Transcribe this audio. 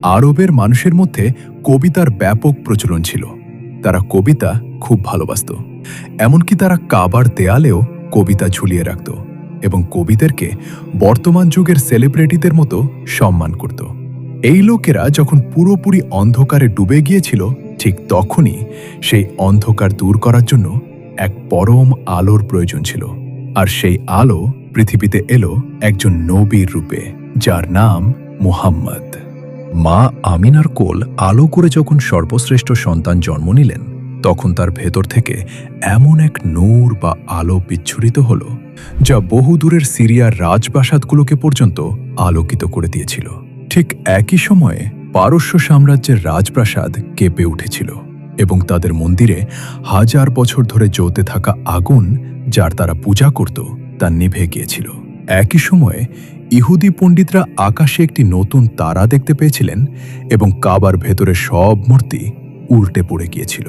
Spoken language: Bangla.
আরবের মানুষের মধ্যে কবিতার ব্যাপক প্রচলন ছিল। তারা কবিতা খুব ভালোবাসত। এমনকি তারা কাবার দেয়ালেও কবিতা ঝুলিয়ে রাখত এবং কবিদেরকে বর্তমান যুগের সেলিব্রিটিদের মতো সম্মান করত। এই লোকেরা যখন পুরোপুরি অন্ধকারে ডুবে গিয়েছিল, ঠিক তখনই সেই অন্ধকার দূর করার জন্য এক পরম আলোর প্রয়োজন ছিল। আর সেই আলো পৃথিবীতে এলো একজন নবীর রূপে, যার নাম মুহাম্মদ। মা আমিনার কোল আলো করে যখন সর্বশ্রেষ্ঠ সন্তান জন্ম নিলেন, তখন তার ভেতর থেকে এমন এক নূর বা আলো বিচ্ছুরিত হল, যা বহুদূরের সিরিয়ার রাজপ্রাসাদগুলোকে পর্যন্ত আলোকিত করে দিয়েছিল। ঠিক একই সময়ে পারস্য সাম্রাজ্যের রাজপ্রাসাদ কেঁপে উঠেছিল এবং তাদের মন্দিরে হাজার বছর ধরে জ্বলতে থাকা আগুন, যার তারা পূজা করত, তা নিভে গিয়েছিল। একই সময়ে ইহুদি পণ্ডিতরা আকাশে একটি নতুন তারা দেখতে পেয়েছিলেন এবং কাবার ভেতরে সব মূর্তি উল্টে পড়ে গিয়েছিল।